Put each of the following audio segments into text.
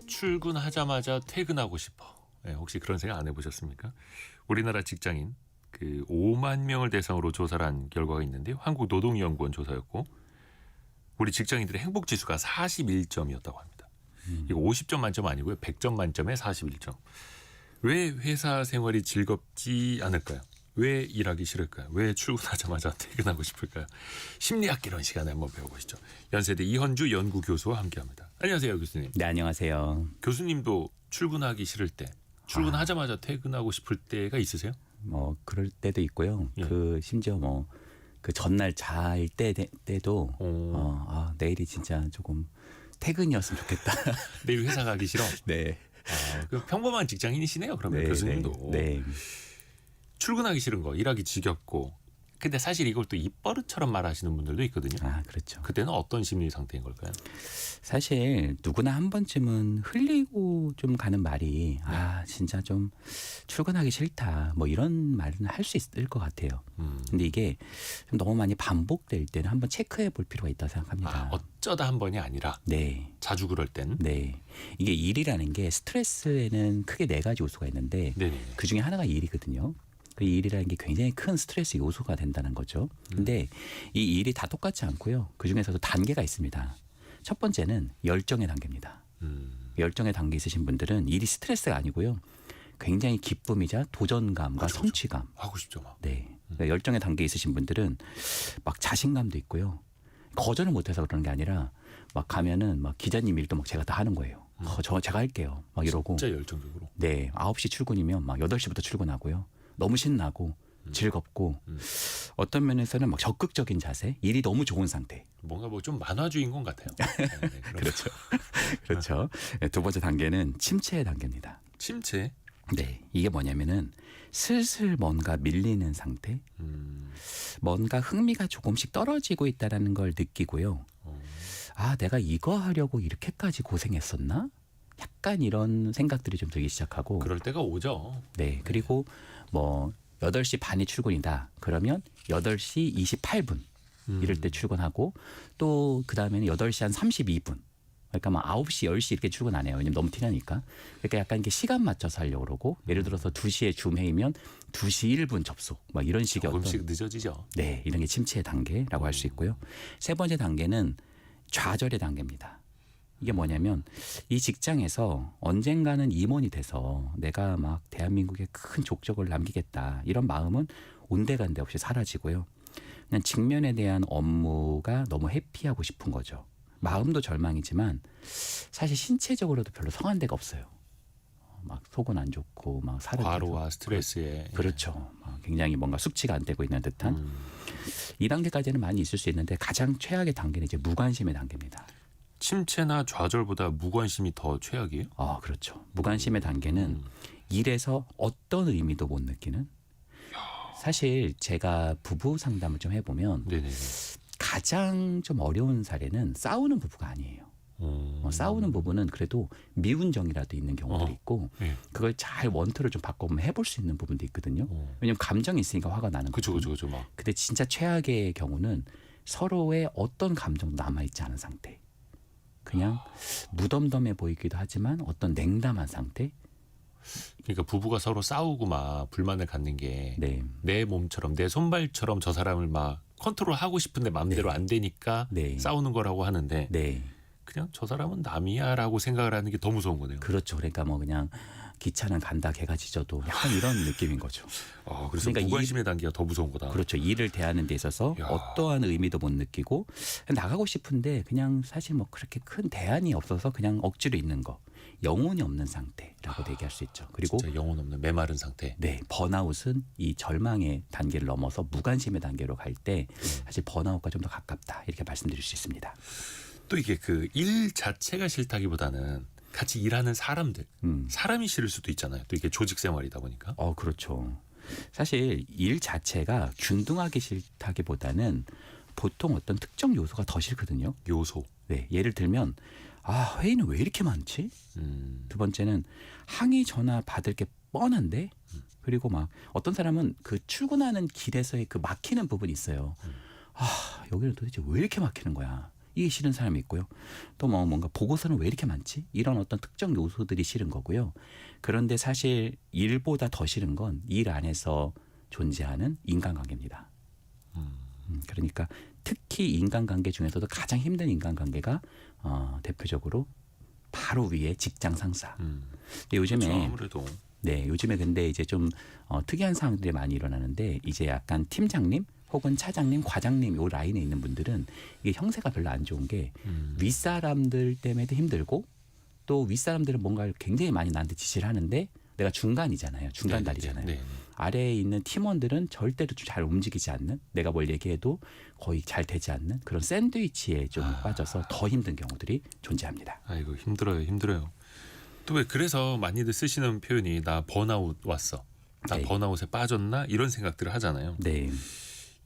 출근하자마자 퇴근하고 싶어. 네, 혹시 그런 생각 안 해보셨습니까? 우리나라 직장인 5만 명을 대상으로 조사를 한 결과가 있는데요. 한국노동연구원 조사였고 우리 직장인들의 행복지수가 41점이었다고 합니다. 이거 50점 만점 아니고요. 100점 만점에 41점. 왜 회사 생활이 즐겁지 않을까요? 왜 일하기 싫을까요? 왜 출근하자마자 퇴근하고 싶을까요? 심리학 이런 시간에 한번 배워보시죠. 연세대 이현주 연구교수와 함께합니다. 안녕하세요, 교수님. 네, 안녕하세요. 교수님도 출근하기 싫을 때, 출근하자마자 퇴근하고 싶을 때가 있으세요? 그럴 때도 있고요. 예. 심지어 그 전날 잘 때도 내일이 진짜 조금 퇴근이었으면 좋겠다. 내일 회사 가기 싫어? 네. 그 평범한 직장인이시네요, 그러면 네, 교수님도. 네. 출근하기 싫은 거, 일하기 지겹고. 근데 사실 이걸 또 입버릇처럼 말하시는 분들도 있거든요. 그렇죠. 그때는 어떤 심리 상태인 걸까요? 사실 누구나 한 번쯤은 흘리고 좀 가는 말이 진짜 좀 출근하기 싫다 이런 말은 할 수 있을 것 같아요. 근데 이게 좀 너무 많이 반복될 때는 한번 체크해 볼 필요가 있다고 생각합니다. 어쩌다 한 번이 아니라 네. 자주 그럴 땐? 네. 이게 일이라는 게 스트레스에는 크게 4가지 요소가 있는데 네네. 그중에 하나가 일이거든요. 그 일이라는 게 굉장히 큰 스트레스 요소가 된다는 거죠. 근데 이 일이 다 똑같지 않고요. 그중에서도 단계가 있습니다. 첫 번째는 열정의 단계입니다. 열정의 단계 있으신 분들은 일이 스트레스가 아니고요. 굉장히 기쁨이자 도전감과 성취감. 하고 싶죠, 막. 네. 그러니까 열정의 단계 있으신 분들은 막 자신감도 있고요. 거절을 못해서 그러는 게 아니라 막 가면은 막 기자님 일도 막 제가 다 하는 거예요. 제가 할게요. 막 이러고. 진짜 열정적으로. 네. 9시 출근이면 막 8시부터 출근하고요. 너무 신나고 즐겁고 어떤 면에서는 막 적극적인 자세, 일이 너무 좋은 상태. 뭔가 좀 만화 주인공 같아요. 네, 그렇죠. 그렇죠. 네, 두 번째 단계는 침체의 단계입니다. 침체? 네. 이게 뭐냐면은 슬슬 뭔가 밀리는 상태. 뭔가 흥미가 조금씩 떨어지고 있다는 걸 느끼고요. 내가 이거 하려고 이렇게까지 고생했었나? 약간 이런 생각들이 좀 들기 시작하고. 그럴 때가 오죠. 네. 그리고 8시 반에 출근이다. 그러면 8시 28분 이럴 때 출근하고 또 그다음에는 8시 한 32분. 그러니까 막 9시, 10시 이렇게 출근 안 해요. 왜냐면 너무 티나니까. 그러니까 약간 이렇게 시간 맞춰서 하려고 그러고 예를 들어서 2시에 줌회의면 2시 1분 접속 막 이런 식의 조금씩 늦어지죠. 네. 이런 게 침체의 단계라고 할 수 있고요. 세 번째 단계는 좌절의 단계입니다. 이게 뭐냐면 이 직장에서 언젠가는 임원이 돼서 내가 막 대한민국에 큰 족적을 남기겠다 이런 마음은 온데간데 없이 사라지고요. 그냥 직면에 대한 업무가 너무 해피하고 싶은 거죠. 마음도 절망이지만 사실 신체적으로도 별로 성한 데가 없어요. 막 속은 안 좋고 막 살은 과로와 스트레스에. 그렇죠. 굉장히 뭔가 숙취가 안 되고 있는 듯한 이 단계까지는 많이 있을 수 있는데 가장 최악의 단계는 이제 무관심의 단계입니다. 침체나 좌절보다 무관심이 더 최악이에요? 그렇죠. 무관심의 단계는 일에서 어떤 의미도 못 느끼는. 사실 제가 부부 상담을 좀 해보면 네네. 가장 좀 어려운 사례는 싸우는 부부가 아니에요. 싸우는 부부는 그래도 미운 정이라도 있는 경우도 있고 네. 그걸 잘 원투를 좀 바꿔보면 해볼 수 있는 부분도 있거든요. 왜냐하면 감정이 있으니까 화가 나는 거죠. 그렇죠. 막. 근데 진짜 최악의 경우는 서로의 어떤 감정도 남아있지 않은 상태. 그냥 무덤덤해 보이기도 하지만 어떤 냉담한 상태. 그러니까 부부가 서로 싸우고 막 불만을 갖는 게 내 네. 몸처럼 내 손발처럼 저 사람을 막 컨트롤하고 싶은데 마음대로 안 되니까 싸우는 거라고 하는데 네. 그냥 저 사람은 남이야라고 생각을 하는 게 더 무서운 거네요. 그렇죠. 그러니까 그냥 기차는 간다 개가 짖어도 약간 이런 느낌인 거죠. 그래서 그러니까 무관심의 단계가 더 무서운 거다. 그렇죠. 일을 대하는 데 있어서 어떠한 의미도 못 느끼고 나가고 싶은데 그냥 사실 그렇게 큰 대안이 없어서 그냥 억지로 있는 거. 영혼이 없는 상태라고 얘기할 수 있죠. 그리고 진짜 영혼 없는 메마른 상태. 네, 번아웃은 이 절망의 단계를 넘어서 무관심의 단계로 갈 때 사실 번아웃과 좀 더 가깝다 이렇게 말씀드릴 수 있습니다. 또 이게 일 자체가 싫다기보다는 같이 일하는 사람들, 사람이 싫을 수도 있잖아요. 또 이게 조직 생활이다 보니까. 그렇죠. 사실 일 자체가 균등하기 싫다기보다는 보통 어떤 특정 요소가 더 싫거든요. 요소. 네, 예를 들면 회의는 왜 이렇게 많지? 두 번째는 항의 전화 받을 게 뻔한데 그리고 어떤 사람은 그 출근하는 길에서의 그 막히는 부분이 있어요. 여기는 도대체 왜 이렇게 막히는 거야. 이게 싫은 사람이 있고요. 또 뭔가 보고서는 왜 이렇게 많지? 이런 어떤 특정 요소들이 싫은 거고요. 그런데 사실 일보다 더 싫은 건 일 안에서 존재하는 인간관계입니다. 그러니까 특히 인간관계 중에서도 가장 힘든 인간관계가 대표적으로 바로 위에 직장 상사. 근데 요즘에 그렇죠, 아무래도 요즘에 근데 이제 좀 특이한 상황들이 많이 일어나는데 이제 약간 팀장님 혹은 차장님, 과장님 요 라인에 있는 분들은 이게 형세가 별로 안 좋은 게 윗사람들 때문에도 힘들고 또 윗사람들은 뭔가를 굉장히 많이 나한테 지시를 하는데 내가 중간이잖아요. 중간다리잖아요. 네. 아래에 있는 팀원들은 절대로 좀 잘 움직이지 않는, 내가 뭘 얘기해도 거의 잘 되지 않는 그런 샌드위치에 좀 빠져서 더 힘든 경우들이 존재합니다. 아이고 힘들어요. 또 왜 그래서 많이들 쓰시는 표현이 나 번아웃 왔어. 나 네. 번아웃에 빠졌나 이런 생각들을 하잖아요. 네.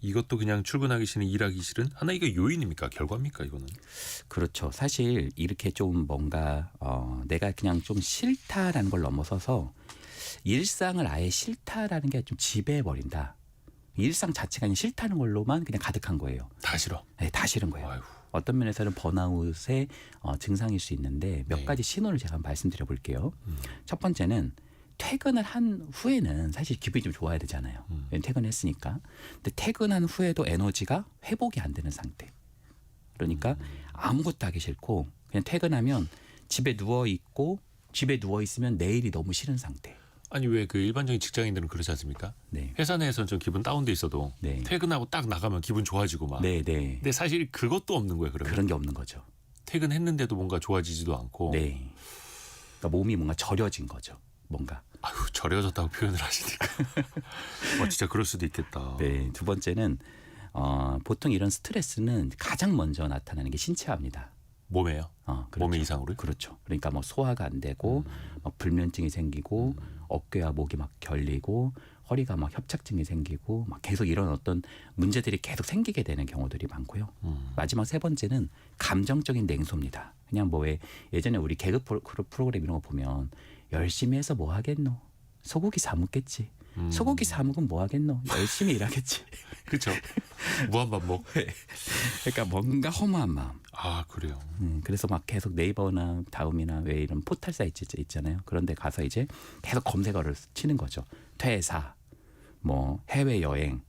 이것도 그냥 출근하기 싫은 일하기 싫은 하나 이거 요인입니까 결과입니까 이거는? 그렇죠. 사실 이렇게 좀 뭔가 내가 그냥 좀 싫다라는 걸 넘어서서 일상을 아예 싫다라는 게 좀 지배해버린다. 일상 자체가 그냥 싫다는 걸로만 그냥 가득한 거예요. 다 싫어. 네, 다 싫은 거예요. 아이고. 어떤 면에서는 번아웃의 증상일 수 있는데 몇 네. 가지 신호를 제가 한번 말씀드려 볼게요. 첫 번째는 퇴근을 한 후에는 사실 기분이 좀 좋아야 되잖아요. 퇴근했으니까. 근데 퇴근한 후에도 에너지가 회복이 안 되는 상태. 그러니까 아무것도 하기 싫고 그냥 퇴근하면 집에 누워 있고 집에 누워 있으면 내일이 너무 싫은 상태. 아니 왜 그 일반적인 직장인들은 그러지 않습니까? 네. 회사 내에서는 좀 기분 다운돼 있어도 네. 퇴근하고 딱 나가면 기분 좋아지고 막. 네, 네. 근데 사실 그것도 없는 거예요. 그러면 그런 게 없는 거죠. 퇴근했는데도 뭔가 좋아지지도 않고. 네. 그러니까 몸이 뭔가 절여진 거죠. 뭔가. 아유 절여졌다고 표현을 하시니까. 진짜 그럴 수도 있겠다. 네. 두 번째는 보통 이런 스트레스는 가장 먼저 나타나는 게 신체화입니다. 몸에요? 그렇죠. 몸의 이상으로요? 그렇죠. 그러니까 뭐 소화가 안 되고 막 불면증이 생기고 어깨와 목이 막 결리고 허리가 막 협착증이 생기고 막 계속 이런 어떤 문제들이 계속 생기게 되는 경우들이 많고요. 마지막 세 번째는 감정적인 냉소입니다. 그냥 뭐 왜 예전에 우리 개그 프로그램 이런 거 보면 열심히 해서 뭐 하겠노? 소고기 사 먹겠지. 소고기 사 먹으면 뭐 하겠노? 열심히 일하겠지. 그렇죠. 무한반복. 그러니까 뭔가 허무한 마음. 아 그래요. 그래서 막 계속 네이버나 다음이나 왜 이런 포털 사이트 있잖아요. 그런데 가서 이제 계속 검색어를 치는 거죠. 퇴사, 뭐 해외 여행,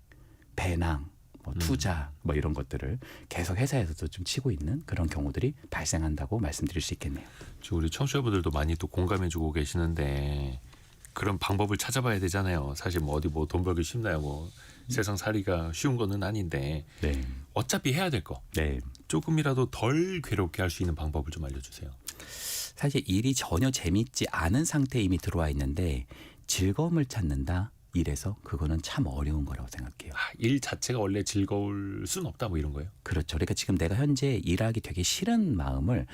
배낭, 뭐 투자, 뭐 이런 것들을 계속 회사에서도 좀 치고 있는 그런 경우들이 발생한다고 말씀드릴 수 있겠네요. 우리 청취자분들도 많이 또 공감해주고 계시는데 그런 방법을 찾아봐야 되잖아요. 사실 뭐 어디 뭐 돈 벌기 쉽나요? 뭐 세상 살이가 쉬운 거는 아닌데 네, 어차피 해야 될 거. 네. 조금이라도 덜 괴롭게 할 수 있는 방법을 좀 알려주세요. 사실 일이 전혀 재밌지 않은 상태에 이미 들어와 있는데 즐거움을 찾는다. 일에서 그거는 참 어려운 거라고 생각해요. 일 자체가 원래 즐거울 순 없다 뭐 이런 거예요? 그렇죠. 그러니까 지금 내가 현재 일하기 되게 싫은 마음을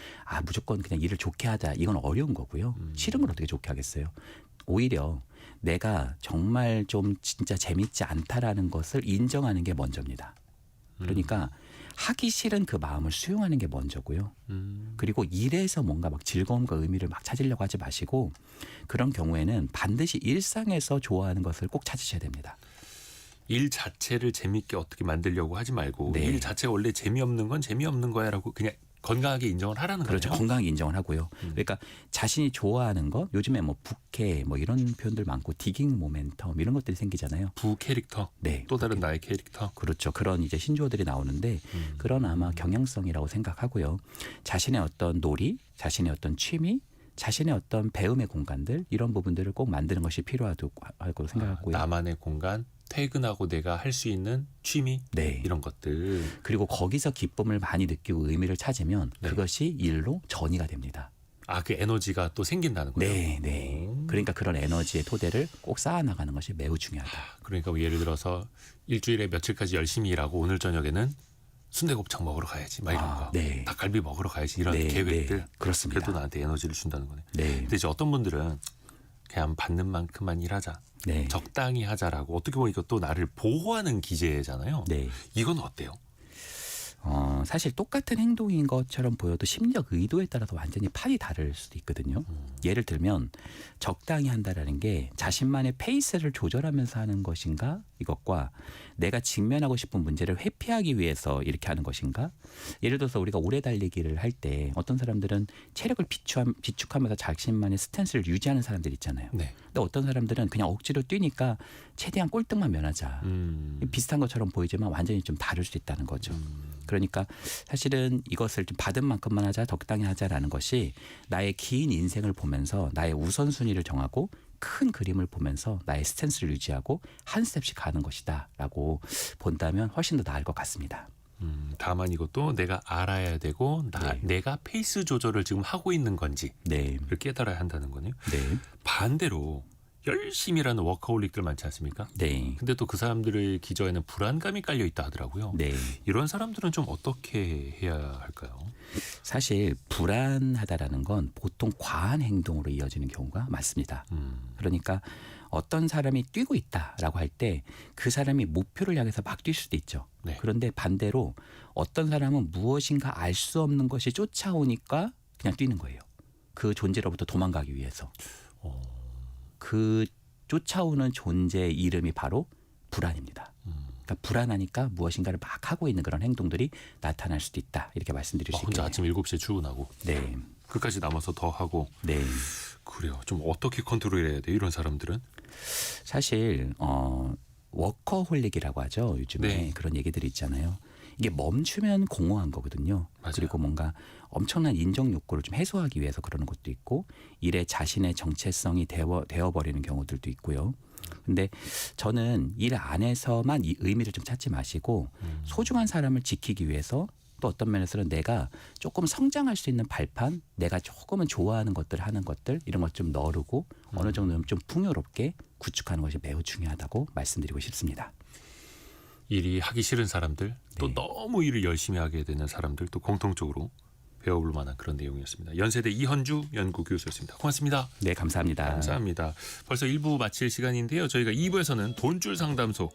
무조건 그냥 일을 좋게 하자. 이건 어려운 거고요. 싫은 걸 어떻게 좋게 하겠어요. 오히려 내가 정말 좀 진짜 재밌지 않다라는 것을 인정하는 게 먼저입니다. 그러니까 하기 싫은 그 마음을 수용하는 게 먼저고요. 그리고 일에서 뭔가 막 즐거움과 의미를 막 찾으려고 하지 마시고 그런 경우에는 반드시 일상에서 좋아하는 것을 꼭 찾으셔야 됩니다. 일 자체를 재밌게 어떻게 만들려고 하지 말고 네. 일 자체가 원래 재미없는 건 재미없는 거야라고 그냥 건강하게 인정을 하라는 그렇죠. 거예요. 건강하게 인정을 하고요. 그러니까 자신이 좋아하는 것, 요즘에 뭐 부캐 뭐 이런 표현들 많고 디깅 모멘텀 이런 것들이 생기잖아요. 부 캐릭터, 네. 또 다른 나의 캐릭터. 그렇죠. 그런 이제 신조어들이 나오는데 그런 아마 경향성이라고 생각하고요. 자신의 어떤 놀이, 자신의 어떤 취미, 자신의 어떤 배움의 공간들 이런 부분들을 꼭 만드는 것이 필요하다고 생각하고요. 나만의 공간, 퇴근하고 내가 할 수 있는 취미 네. 이런 것들. 그리고 거기서 기쁨을 많이 느끼고 의미를 찾으면 네. 그것이 일로 전이가 됩니다. 그 에너지가 또 생긴다는 거예요. 네, 네. 그러니까 그런 에너지의 토대를 꼭 쌓아나가는 것이 매우 중요하다. 그러니까 뭐 예를 들어서 일주일에 며칠까지 열심히 일하고 오늘 저녁에는 순대곱창 먹으러 가야지 막 이런 거. 네. 닭갈비 먹으러 가야지 이런 네, 계획들. 네. 그렇습니다. 그래도 나한테 에너지를 준다는 거네. 네. 근데 이제 어떤 분들은 그냥 받는 만큼만 일하자. 네. 적당히 하자라고 어떻게 보면 이것도 나를 보호하는 기제잖아요. 네. 이건 어때요? 사실 똑같은 행동인 것처럼 보여도 심리적 의도에 따라서 완전히 판이 다를 수도 있거든요. 예를 들면 적당히 한다라는 게 자신만의 페이스를 조절하면서 하는 것인가 이것과 내가 직면하고 싶은 문제를 회피하기 위해서 이렇게 하는 것인가. 예를 들어서 우리가 오래 달리기를 할 때 어떤 사람들은 체력을 비축하면서 자신만의 스탠스를 유지하는 사람들 있잖아요. 네. 근데 어떤 사람들은 그냥 억지로 뛰니까 최대한 꼴등만 면하자. 비슷한 것처럼 보이지만 완전히 좀 다를 수 있다는 거죠. 그러니까 사실은 이것을 좀 받은 만큼만 하자, 적당히 하자라는 것이 나의 긴 인생을 보면서 나의 우선순위를 정하고 큰 그림을 보면서 나의 스탠스를 유지하고 한 스텝씩 가는 것이다라고 본다면 훨씬 더 나을 것 같습니다. 다만 이것도 내가 알아야 되고 네. 내가 페이스 조절을 지금 하고 있는 건지 네, 를 깨달아야 한다는 거네요. 네, 반대로 열심히 일하는 워커홀릭들 많지 않습니까? 네, 근데 또 그 사람들의 기저에는 불안감이 깔려 있다 하더라고요. 네. 이런 사람들은 좀 어떻게 해야 할까요? 사실 불안하다라는 건 보통 과한 행동으로 이어지는 경우가 많습니다. 그러니까 어떤 사람이 뛰고 있다라고 할 때 그 사람이 목표를 향해서 막 뛸 수도 있죠. 네. 그런데 반대로 어떤 사람은 무엇인가 알 수 없는 것이 쫓아오니까 그냥 뛰는 거예요. 그 존재로부터 도망가기 위해서. 그 쫓아오는 존재의 이름이 바로 불안입니다. 그러니까 불안하니까 무엇인가를 막 하고 있는 그런 행동들이 나타날 수도 있다. 이렇게 말씀드릴 수 혼자 있겠네요. 아침 7시에 출근하고 네, 끝까지 남아서 더 하고 네. 그래요. 좀 어떻게 컨트롤해야 돼요? 이런 사람들은? 사실 워커홀릭이라고 하죠. 요즘에 네. 그런 얘기들이 있잖아요. 이게 멈추면 공허한 거거든요. 맞아요. 그리고 뭔가 엄청난 인정 욕구를 좀 해소하기 위해서 그러는 것도 있고 일에 자신의 정체성이 되어버리는 경우들도 있고요. 근데 저는 일 안에서만 이 의미를 좀 찾지 마시고 소중한 사람을 지키기 위해서 또 어떤 면에서는 내가 조금 성장할 수 있는 발판, 내가 조금은 좋아하는 것들 하는 것들 이런 것 좀 너르고 어느 정도는 좀 풍요롭게 구축하는 것이 매우 중요하다고 말씀드리고 싶습니다. 일이 하기 싫은 사람들 또 네. 너무 일을 열심히 하게 되는 사람들 또 공통적으로 배워볼 만한 그런 내용이었습니다. 연세대 이현주 연구교수였습니다. 고맙습니다. 네, 감사합니다. 감사합니다. 벌써 1부 마칠 시간인데요. 저희가 2부에서는 돈줄 상담소